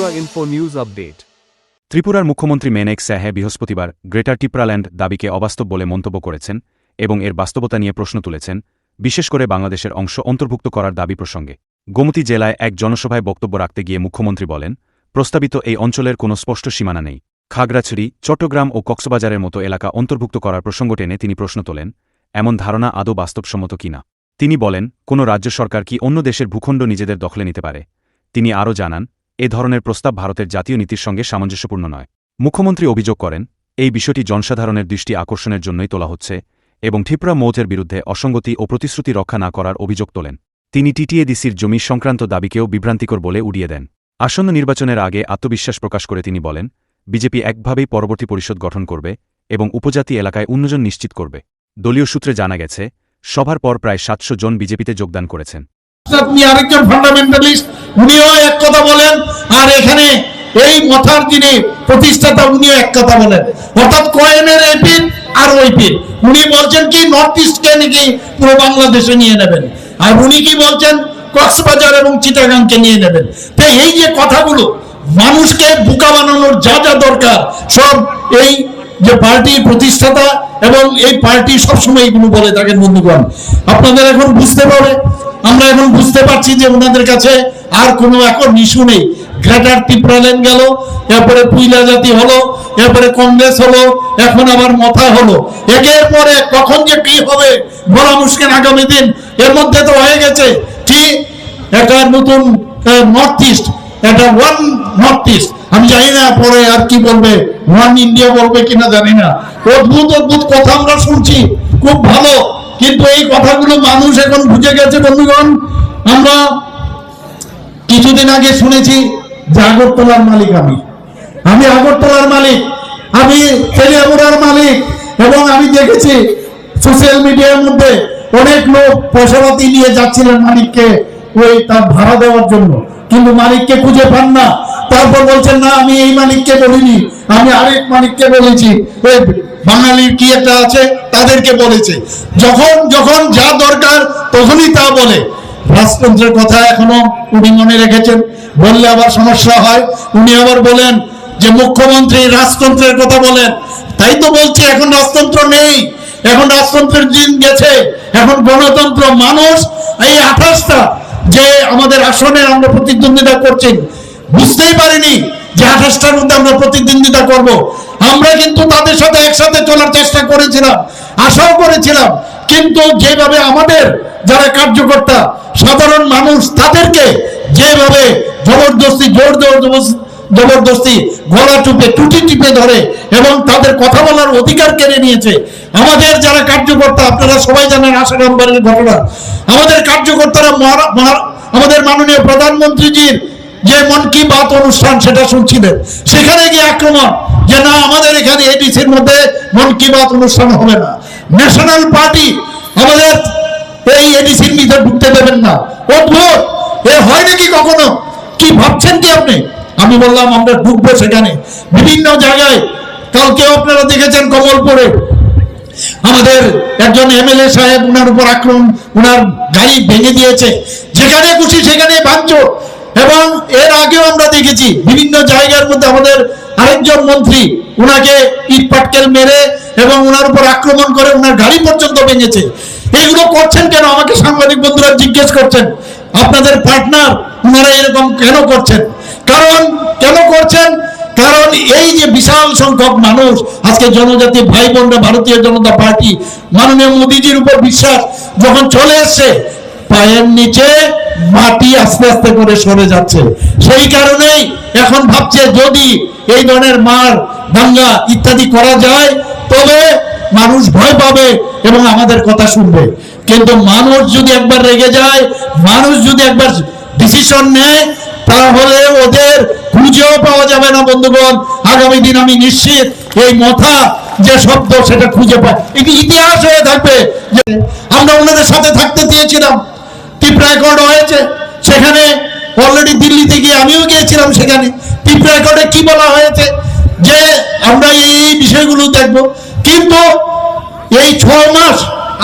Tripura Info News Update. ত্রিপুরার মুখ্যমন্ত্রী মেনেক স্যাহে বৃহস্পতিবার গ্রেটার টিপ্রাল্যান্ড দাবিকে অবাস্তব বলে মন্তব্য করেছেন এবং এর বাস্তবতা নিয়ে প্রশ্ন তুলেছেন, বিশেষ করে বাংলাদেশের অংশ অন্তর্ভুক্ত করার দাবি প্রসঙ্গে। গোমতী জেলায় এক জনসভায় বক্তব্য রাখতে গিয়ে মুখ্যমন্ত্রী বলেন, প্রস্তাবিত এই অঞ্চলের কোনো স্পষ্ট সীমানা নেই। খাগড়াছড়ি, চট্টগ্রাম ও কক্সবাজারের মতো এলাকা অন্তর্ভুক্ত করার প্রসঙ্গ টেনে তিনি প্রশ্ন তোলেন, এমন ধারণা আদৌ বাস্তবসম্মত কিনা। তিনি বলেন, কোনো রাজ্য সরকার কি অন্য দেশের ভূখণ্ড নিজেদের দখলে নিতে পারে? তিনি আরও জানান, এ ধরনের প্রস্তাব ভারতের জাতীয় নীতির সঙ্গে সামঞ্জস্যপূর্ণ নয়। মুখ্যমন্ত্রী অভিযোগ করেন, এই বিষয়টি জনসাধারণের দৃষ্টি আকর্ষণের জন্যই তোলা হচ্ছে এবং ত্রিপুরা মৌজের বিরুদ্ধে অসঙ্গতি ও প্রতিশ্রুতি রক্ষা না করার অভিযোগ তোলেন। তিনি টিটিএডিসির জমি সংক্রান্ত দাবিকেও বিভ্রান্তিকর বলে উড়িয়ে দেন। আসন্ন নির্বাচনের আগে আত্মবিশ্বাস প্রকাশ করে তিনি বলেন, বিজেপি একভাবেই পরবর্তী পরিষদ গঠন করবে এবং উপজাতি এলাকায় উন্নয়ন নিশ্চিত করবে। দলীয় সূত্রে জানা গেছে, সভার পর প্রায় ৭০০ জন বিজেপিতে যোগদান করেছেন। আপনি আরেকজন ফান্ডামেন্টালিস্ট, উনিও এক কথা বলেন, আর এখানে এই মথার যিনি প্রতিষ্ঠাতা উনিও এক কথা বলেন, অর্থাৎ কয়েনের এই পিঠ আর ওই পিঠ। উনি বলছেন কি নর্থ ইস্টকে নাকি পুরো বাংলাদেশে নিয়ে নেবেন, আর উনি কি বলছেন কক্সবাজার এবং চিটাগাংকে নিয়ে নেবেন। তাই এই যে কথাগুলো মানুষকে বোকা বানানোর যা যা দরকার সব এই যে পার্টির প্রতিষ্ঠাতা এবং এই পার্টি সবসময় এগুলো বলে থাকেন। বন্ধুগণ, আপনাদের এখন বুঝতে পারে, আমরা এখন বুঝতে পারছি যে ওনাদের কাছে আর কোনো এখন ইস্যু নেই। গ্রেটার টিপ্রাল্যান্ড গেল, এরপরে পুইলা জাতি হলো, এরপরে কংগ্রেস হলো, এখন আবার মথা হলো। একের পরে কখন যে কি হবে বলা মুশকিল আগামী দিন। এর মধ্যে তো হয়ে গেছে কি একটা নতুন নর্থ ইস্ট, একটা ওয়ান নর্থ ইস্ট। আমি জানি না পরে আর কি বলবে, ওয়ান ইন্ডিয়া বলবে কিনা জানি না। অদ্ভুত অদ্ভুত কথা আমরা শুনছি, খুব ভালো, কিন্তু এই কথাগুলো মানুষ এখন বুঝে গেছে। বন্ধুগণ, আমরা কিছুদিন আগে শুনেছি যে আগরতলার মালিক আমি আগরতলার মালিক, আমি তেলিয়ামুড়ার মালিক, এবং আমি দেখেছি সোশ্যাল মিডিয়ার মধ্যে অনেক লোক পয়সাপাতি নিয়ে যাচ্ছিলেন মালিককে ওই তার ভাড়া দেওয়ার জন্য, কিন্তু মালিককে খুঁজে পান না। তারপর বলছেন না আমি এই মালিককে বলিনি, আমি আরেক মালিককে বলেছি, ওই বাঙালির কি একটা আছে তাদেরকে বলেছে। যখন যখন যা দরকার তখনই তা বলে। রাজতন্ত্রের কথা এখনো উনি মনে রেখেছেন, বললে আবার সমস্যা হয়। উনি আবার বলেন যে মুখ্যমন্ত্রী রাজতন্ত্রের কথা বলেন, তাই তো বলছি এখন রাজতন্ত্র নেই, এখন রাজতন্ত্রের দিন গেছে, এখন গণতন্ত্র। মানুষ এই 28টা যে আমাদের আসনে আমরা প্রতিদ্বন্দ্বিতা করছি, বুঝতেই পারিনি যে 28টার মধ্যে আমরা প্রতিদ্বন্দ্বিতা করব। আমরা কিন্তু তাদের সাথে একসাথে চলার চেষ্টা করেছিলাম, আশাও করেছিলাম, কিন্তু যেভাবে আমাদের যারা কার্যকর্তা সাধারণ মানুষ তাদেরকে যেভাবে জবরদস্তি জবরদস্তি গলা টিপে টুটি টিপে ধরে এবং তাদের কথা বলার অধিকার কেড়ে নিয়েছে। আমাদের যারা কার্যকর্তা, আপনারা সবাই জানেন আসারামবাড়ির ঘটনা, আমাদের কার্যকর্তারা আমাদের মাননীয় প্রধানমন্ত্রীজির যে মন কি বাত অনুষ্ঠান সেটা শুনছিলেন, সেখানে গিয়ে আক্রমণ যে না আমাদের এখানে এডিসির মধ্যে মন কি বাত অনুষ্ঠান হবে না, ন্যাশনাল পার্টি আমাদের এই এডিসির মধ্যে ঢুকতে দেবেন না। অদ্ভুত, এ হয় নাকি কখনো? কি ভাবছেন কি আপনি? আমি বললাম আমরা ঢুকবো সেখানে বিভিন্ন জায়গায়। কালকেও আপনারা দেখেছেন কমলপুরে আমাদের একজন এমএলএ সাহেব, উনার উপর আক্রমণ, উনার গাড়ি ভেঙে দিয়েছে, যেখানে খুশি সেখানে ভাঙচুর। এবং এর আগেও আমরা দেখেছি বিভিন্ন জায়গার মধ্যে আমাদের আরেকজন মন্ত্রী উনাকে ইট পাটকেল মেরে এবং উনার উপর আক্রমণ করে উনার গাড়ি পর্যন্ত ভেঙেছে। এইগুলো করছেন কেন? আমাকে সাংবাদিক বন্ধুরা জিজ্ঞেস করছেন, আপনাদের পার্টনার উনারা এরকম কেন করছেন? কারণ কেন করছেন? কারণ এই যে বিশাল সংখ্যক মানুষ আজকে জনজাতি ভাই বোনরা ভারতীয় জনতা পার্টি মাননীয় মোদীজির উপর বিশ্বাস যখন চলে এসছে, পায়ের নিচে মাটি আস্তে আস্তে করে সরে যাচ্ছে। সেই কারণেই এখন ভাবছে যদি এই ধরনের মার দাঙ্গা ইত্যাদি করা যায় তবে মানুষ ভয় পাবে এবং আমাদের কথা শুনবে। কিন্তু মানুষ যদি একবার রেগে যায়, মানুষ যদি একবার ডিসিশন নেয়, তাহলে ওদের খুঁজেও পাওয়া যাবে না। বন্ধুগণ, আগামী দিন আমি নিশ্চিত এই মথা যে শব্দ সেটা খুঁজে পাই, এটি ইতিহাস হয়ে থাকবে। আমরা ওনাদের সাথে থাকতে চেয়েছিলাম, ত্রিপুরা অ্যাকর্ড হয়েছে, সেখানে অলরেডি দিল্লিতে গিয়ে আমিও গিয়েছিলাম। সেখানে ত্রিপুরা অ্যাকর্ডে কি বলা হয়েছে যে আমরা এই বিষয়গুলো দেখব, কিন্তু এই 6 মাস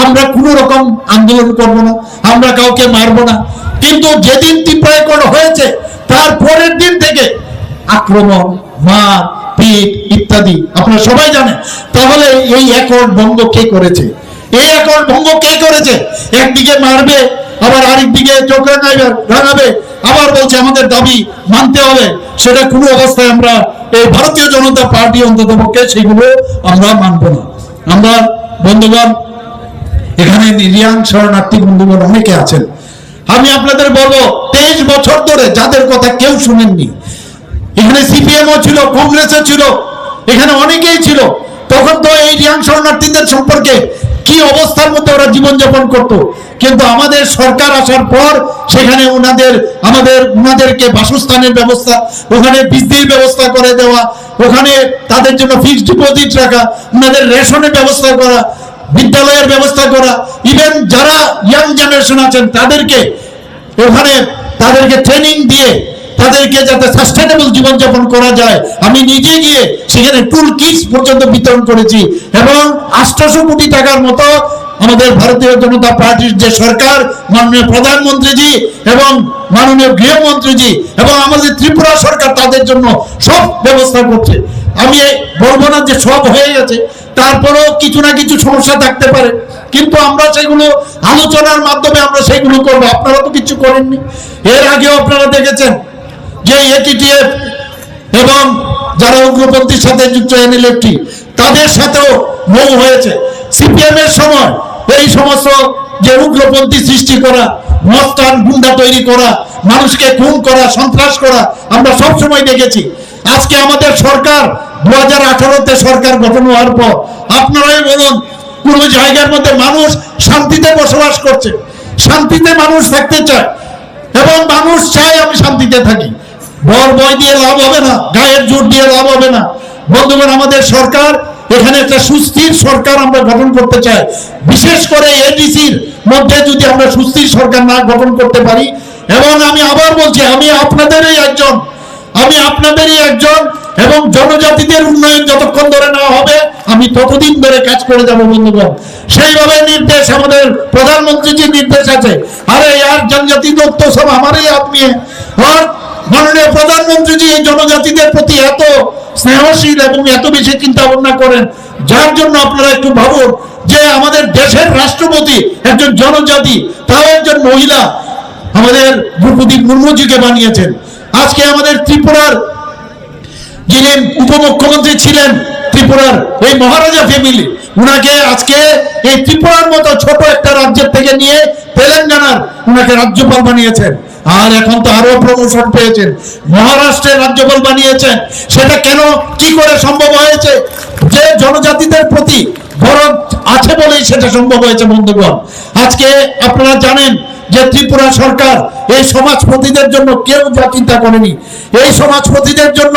আমরা কোনো রকম আন্দোলন করব না, আমরা কাউকে মারব না। কিন্তু যেদিন ত্রিপুরা অ্যাকর্ড হয়েছে তার পরের দিন থেকে আক্রমণ, মার পিট ইত্যাদি আপনারা সবাই জানেন। তাহলে এই অ্যাকর্ড ভঙ্গ কে করেছে? এই অ্যাকর্ড ভঙ্গ কে করেছে? একদিকে মারবে, আবার আরেকদিকে চোখ রাঙাবে, আবার বলছে আমাদের দাবি মানতে হবে। সেটা কোনো অবস্থায় আমরা এই ভারতীয় জনতা পার্টি অন্তত পক্ষে সেগুলো আমরা মানব না। আমরা বন্ধুগণ, এখানে রিয়াং শরণার্থী বন্ধুগণ অনেকে আছেন। আমি আপনাদের বলবো 23 বছর ধরে যাদের কথা কেউ শুনেননি, এখানে সিপিএমও ছিল, কংগ্রেসও ছিল, এখানে অনেকেই ছিল, তখন তো এই রিয়াং শরণার্থীদের সম্পর্কে কি অবস্থার মধ্যে ওরা জীবনযাপন করত। কিন্তু আমাদের সরকার আসার পর সেখানে ওনাদেরকে বাসস্থানের ব্যবস্থা, ওখানে বিজলির ব্যবস্থা করে দেওয়া, ওখানে তাদের জন্য ফিক্সড ডিপোজিট রাখা, ওনাদের রেশনের ব্যবস্থা করা, বিদ্যালয়ের ব্যবস্থা করা, ইভেন যারা ইয়াং জেনারেশন আছেন তাদেরকে ট্রেনিং দিয়ে তাদেরকে যাতে সাস্টেনেবল জীবনযাপন করা যায়। আমি নিজে গিয়ে সেখানে টুল কিটস পর্যন্ত বিতরণ করেছি এবং 800 কোটি টাকার মতো আমাদের ভারতীয় জনতা পার্টির যে সরকার, মাননীয় প্রধানমন্ত্রীজি এবং মাননীয় গৃহমন্ত্রীজি এবং আমাদের ত্রিপুরা সরকার তাদের জন্য সব ব্যবস্থা করছে। আমি বলবো না যে সব হয়ে গেছে, তারপরেও কিছু না কিছু সমস্যা থাকতে পারে, কিন্তু আমরা সেগুলো আলোচনার মাধ্যমে আমরা সেগুলো করবো। আপনারা তো কিছু করেননি। এর আগেও আপনারা দেখেছেন যে এটিটিএফ এবং যারা উগ্রপন্থীর সাথে যুক্ত এনএলএফটি তাদের সাথেও মৌ হয়েছে। সিপিএম এর সময় এই সমস্ত যে উগ্রপন্থী সৃষ্টি করা, মস্তান গুন্ডা তৈরি করা, মানুষকে খুন করা, সন্ত্রাস করা আমরা সব সময় দেখেছি। আজকে আমাদের সরকার 2018-তে সরকার গঠন হওয়ার পর আপনারাই বলুন, কোনো জায়গার মধ্যে মানুষ শান্তিতে বসবাস করছে, শান্তিতে মানুষ থাকতে চায় এবং মানুষ চায় আমি শান্তিতে থাকি। বয় দিয়ে লাভ হবে না, গায়ের জোর দিয়ে লাভ হবে না। বন্ধুগণ, আমাদের সরকার এখানে একটা সুস্থির সরকার আমরা গঠন করতে চাই। বিশেষ করে এডিসির মধ্যে যদি আমরা সুস্থির সরকার না গঠন করতে পারি, এবং আমি আবার বলছি আমি আপনাদেরই একজন এবং জনজাতিদের উন্নয়ন যতক্ষণ ধরে না হবে আমি ততদিন ধরে কাজ করে যাব। বন্ধুগণ, সেইভাবে নির্দেশ আমাদের প্রধানমন্ত্রীজির নির্দেশ আছে। আরে यार जनजाति लोग तो सब हमारे ही आदमी है। और মাননীয় প্রধানমন্ত্রীজি এই জনজাতিদের প্রতি এত স্নেহশীল এবং এত বেশি চিন্তা ভাবনা করেন, যার জন্য আপনারা একটু ভাবুন যে আমাদের দেশের রাষ্ট্রপতি একজন জনজাতি, তাও একজন মহিলা, আমাদের দ্রৌপদী মুর্মুজিকে বানিয়েছেন। আজকে আমাদের ত্রিপুরার যিনি উপমুখ্যমন্ত্রী ছিলেন ত্রিপুরার এই মহারাজা ফ্যামিলি, উনাকে আজকে এই ত্রিপুরার মতো ছোট একটা রাজ্যের থেকে নিয়ে তেলেঙ্গানার উনাকে রাজ্যপাল বানিয়েছেন। আর এখন তো আরো প্রমোশন পেয়েছেন, মহারাষ্ট্রের রাজ্যপাল বানিয়েছেন। সেটা কেন কি করে সম্ভব হয়েছে? যে জনজাতিদের প্রতি গরজ আছে বলেই সেটা সম্ভব হয়েছে। বন্ধুগণ, আজকে আপনারা জানেন যে ত্রিপুরা সরকার এই সমাজপতিদের জন্য কেউ যা চিন্তা করেনি। এই সমাজপতিদের জন্য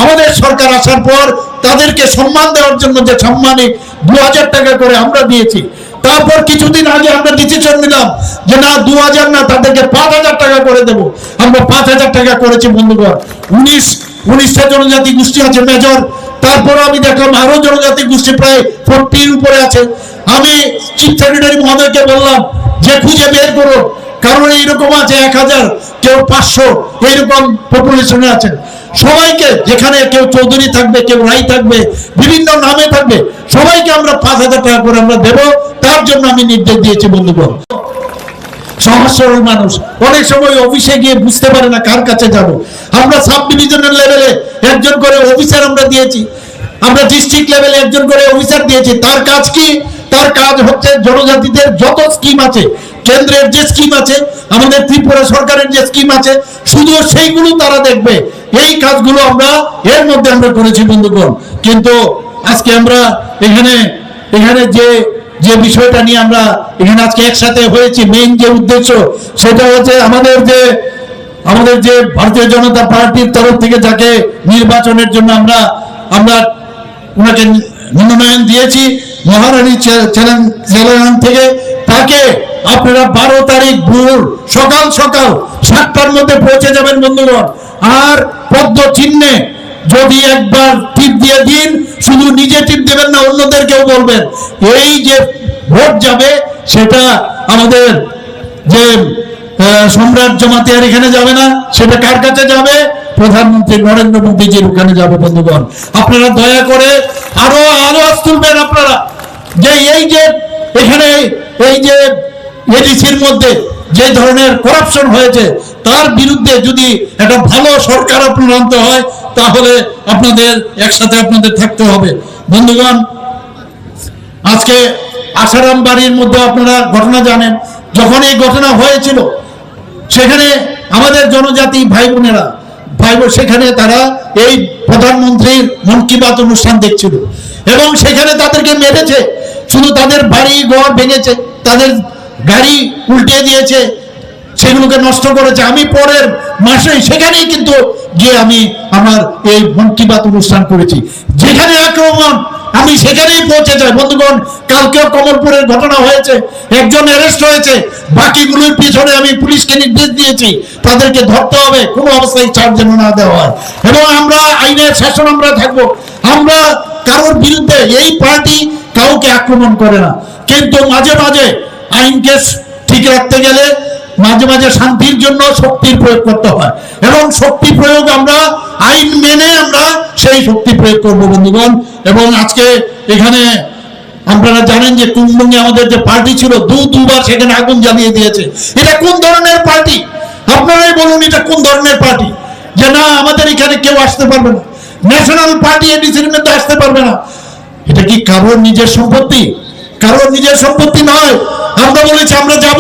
আমাদের সরকার আসার পর তাদেরকে সম্মান দেওয়ার জন্য যে সাম্মানিক 2000 টাকা করে আমরা দিয়েছি। তারপর কিছুদিন আগে আমরা ডিসিশন নিলাম যে না 2000 না, তাদেরকে 5000 টাকা করে দেব। আমরা 5000 টাকা করেছি। বন্ধুগণ, 19টা জনজাতি গোষ্ঠী আছে মেজর। তারপর আমি দেখলাম আরো জনজাতি গোষ্ঠী প্রায় 40-র উপরে আছে। আমি চিফ সেক্রেটারি মহোদয়কে বললাম যে খুঁজে বের করো, কারণ এইরকম আছে 1000, কেউ 500, এইরকম পপুলেশনে আছে। সবাইকে, যেখানে কেউ চৌধুরী থাকবে, কেউ রাই থাকবে, বিভিন্ন নামে থাকবে, সবাইকে আমরা 5000 টাকা করে আমরা দেব। তার জন্য আমি নির্দেশ দিয়েছি। বন্ধুগণ, সহজ সরল মানুষ অনেক সময় অফিসে গিয়ে বুঝতে পারে না কার কাছে যাব। আমরা সাব ডিভিশনাল লেভেলে একজন করে অফিসার আমরা দিয়েছি, আমরা ডিস্ট্রিক্ট লেভেলে একজন করে অফিসার দিয়েছি। তার কাজ কি? তার কাজ হচ্ছে জনজাতিদের যত স্কিম আছে, কেন্দ্রের যে স্কিম আছে, আমাদের ত্রিপুরা সরকারের যে স্কিম আছে, শুধু সেইগুলো তারা দেখবে। এই কাজগুলো আমরা এর মধ্যে আমরা করেছি। বন্ধুগণ, কিন্তু আজকে আমরা এখানে যে বিষয়টা নিয়ে আমরা এখানে আজকে একসাথে হয়েছি, মেইন যে উদ্দেশ্য সেটা হচ্ছে আমাদের যে ভারতীয় জনতা পার্টির তরফ থেকে যাকে নির্বাচনের জন্য আমরা ওনাকে মনোনয়ন দিয়েছি মহারানী চ্যালেঞ্জ থেকে, তাকে আপনারা 12 তারিখ ভোর সকাল 7টার মধ্যে পৌঁছে যাবেন। বন্ধুগণ, আর পদ্ম চিহ্নে যদি একবার টিপ দিয়ে দিন, শুধু নিজে টিপ দেবেন না, অন্যদেরকেও বলবেন। এই যে ভোট যাবে সেটা আমাদের যে সম্রাট জমাতিয়ার এখানে যাবে না, সেটা কার কাছে যাবে? প্রধানমন্ত্রী নরেন্দ্র মোদীজির ওখানে যাবে বন্ধুগণ। আপনারা দয়া করে আরো আওয়াজ তুলবেন আপনারা, যে এই যে এখানে এই যে এডিসির মধ্যে যে ধরনের করাপশন হয়েছে তার বিরুদ্ধে যদি একটা ভালো সরকার আপনার আনতে হয় তাহলে আপনাদের একসাথে আপনাদের থাকতে হবে বন্ধুগণ। আজকে আসারাম বাড়ির মধ্যে আপনারা ঘটনা জানেন, যখন এই ঘটনা হয়েছিল সেখানে আমাদের জনজাতি ভাই বোনেরা সেখানে তারা এই প্রধানমন্ত্রীর মন কি বাত অনুষ্ঠান দেখছিল এবং সেখানে তাদেরকে মেরেছে, শুধু তাদের বাড়ি ঘর ভেঙেছে, তাদের গাড়ি উল্টে দিয়েছে, সেগুলোকে নষ্ট করেছে। আমি পরের মাসে সেখানেই কিন্তু গিয়ে আমি আমার এই মন কি বাত অনুষ্ঠান করেছি, যেখানে আক্রমণ আমি সেখানেই পৌঁছে যাই বন্ধুগণ। কালকেও কমলপুরের ঘটনা হয়েছে, একজন অ্যারেস্ট হয়েছে, বাকিগুলোর পিছনে আমি পুলিশকে নির্দেশ দিয়েছি তাদেরকে ধরতে হবে, কোনো অবস্থায় ছাড় যেন না দেওয়া হয় এবং আমরা আইনের শাসন আমরা থাকবো। আমরা কারোর বিরুদ্ধে, এই পার্টি কাউকে আক্রমণ করে না, কিন্তু মাঝে মাঝে আইনকে ঠিক রাখতে গেলে মাঝে মাঝে শান্তির জন্য শক্তির প্রয়োগ করতে হয় এবং শক্তি প্রয়োগ আমরা আইন মেনে আমরা সেই শক্তি প্রয়োগ করব বন্ধুগণ। এবং আজকে এখানে আপনারা জানেন যে কুম্বঙ্গে আমাদের যে পার্টি ছিল দুবার সেখানে আগুন জ্বালিয়ে দিয়েছে। এটা কোন ধরনের পার্টি? আপনারাই বলুন এটা কোন ধরনের পার্টি, যে না আমাদের এখানে কেউ আসতে পারবে না, ন্যাশনাল পার্টি এডিসির মধ্যে আসতে পারবে না? এটা কি কারোর নিজের সম্পত্তি? কারোর নিজের সম্পত্তি নয়। আমরা বলেছি আমরা যাব,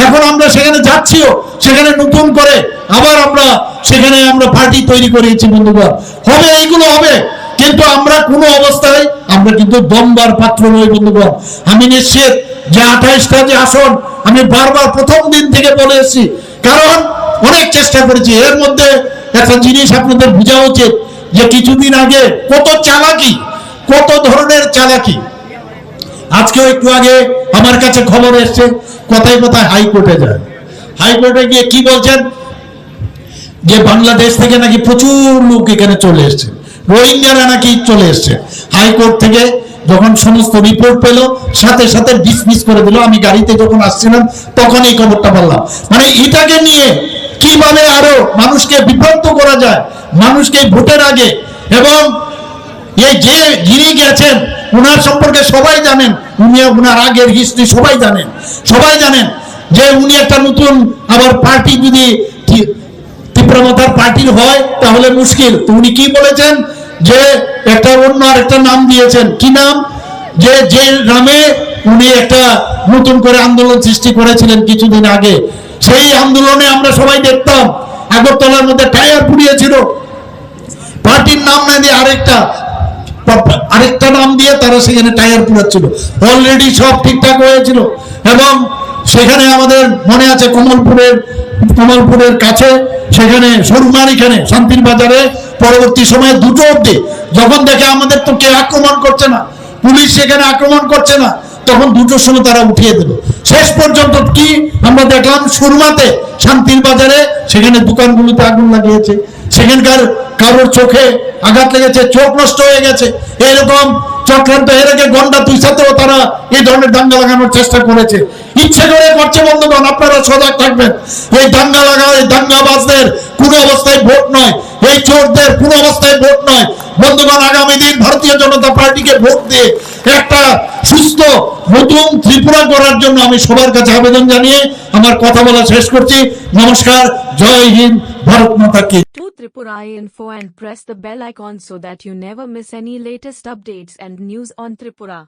এখন আমরা সেখানে যাচ্ছিও, সেখানে নতুন করে আবার আমরা সেখানে আমরা পার্টি তৈরি করেছি বন্ধুগণ। হবে, এইগুলো হবে, কিন্তু আমরা কোনো অবস্থায় আমরা কিন্তু দমবার পাত্র নই বন্ধুগণ। আমি নিশ্চিত যে 28টা যে আসন আমি বারবার প্রথম দিন থেকে বলে এসেছি, কারণ অনেক চেষ্টা করেছি। এর মধ্যে একটা জিনিস আপনাদের বোঝা উচিত যে কিছুদিন আগে কত চালাকি, কত ধরনের চালাকি। আজকেও একটু আগে আমার কাছে খবর এসছে, কথায় কথায় হাইকোর্টে যায়, হাইকোর্টে গিয়ে কি বলছেন যে বাংলাদেশ থেকে নাকি প্রচুর লোক এখানে চলে এসছে, রোহিঙ্গারা নাকি চলে এসছে। হাইকোর্ট থেকে যখন সমস্ত রিপোর্ট পেল সাথে সাথে ডিসমিস করে দিল। আমি গাড়িতে যখন আসছিলাম তখন এই খবরটা বললাম। মানে এটাকে নিয়ে কিভাবে আরো মানুষকে বিভ্রান্ত করা যায়, মানুষকে ভোটের আগে। এবং এই যে যিনি গেছেন উনার সম্পর্কে সবাই জানেন, উনার আগের হিস্ট্রি সবাই জানেন যে উনি একটা নতুন আবার পার্টি যদি তীব্রমতার পার্টির হয় তাহলে মুশকিল। তো উনি কি বলেছেন যে একটা অন্য আরেকটা নাম দিয়েছেন, কি নাম, যে নামে উনি একটা নতুন করে আন্দোলন সৃষ্টি করেছিলেন কিছুদিন আগে। সেই আন্দোলনে আমরা সবাই দেখতাম আগরতলার মধ্যে টায়ার পুড়িয়েছিল, পার্টির নাম না দিয়ে আরেকটা নাম দিয়ে তারা সেখানে টায়ার পুড়াচ্ছিল। অলরেডি সব ঠিকঠাক হয়েছিল এবং সেখানে আমাদের মনে আছে কমলপুরের কাছে সেখানে সরুমার এখানে শান্তির বাজারে পরবর্তী সময়ে 2টো অবধি যখন দেখে আমাদের তো কে আক্রমণ করছে না, পুলিশ সেখানে আক্রমণ করছে না, তখন 2টোর সময় তারা উঠিয়ে দিল। শেষ পর্যন্ত কি আমরা দেখলাম সুরমাতে শান্তির বাজারে সেখানে দোকানগুলোতে আগুন লাগিয়েছে, সেখানকার কারোর চোখে আঘাত লেগেছে, চোখ নষ্ট হয়ে গেছে। এরকম চক্রান্ত এর আগে গন্ডা তুই সাথেও তারা এই ধরনের দাঙ্গা লাগানোর চেষ্টা করেছে, ইচ্ছে করে করছে বন্ধুগণ। আপনারা সজাগ থাকবেন, এই দাঙ্গা লাগা, এই দাঙ্গাবাজদের কোনো অবস্থায় ভোট নয়, এই চোরদের কোনো অবস্থায় ভোট নয় বন্ধুগণ। আগামী দিন ভারতীয় জনতা পার্টিকে ভোট দিয়ে একটা সুস্থ নতুন ত্রিপুরা করার জন্য আমি সবার কাছে আবেদন জানিয়ে আমার কথা বলা শেষ করছি। নমস্কার, জয় হিন্দ, ভারত মাতা কি। To Tripura Info and press the bell icon so that you never miss any latest updates and news on Tripura.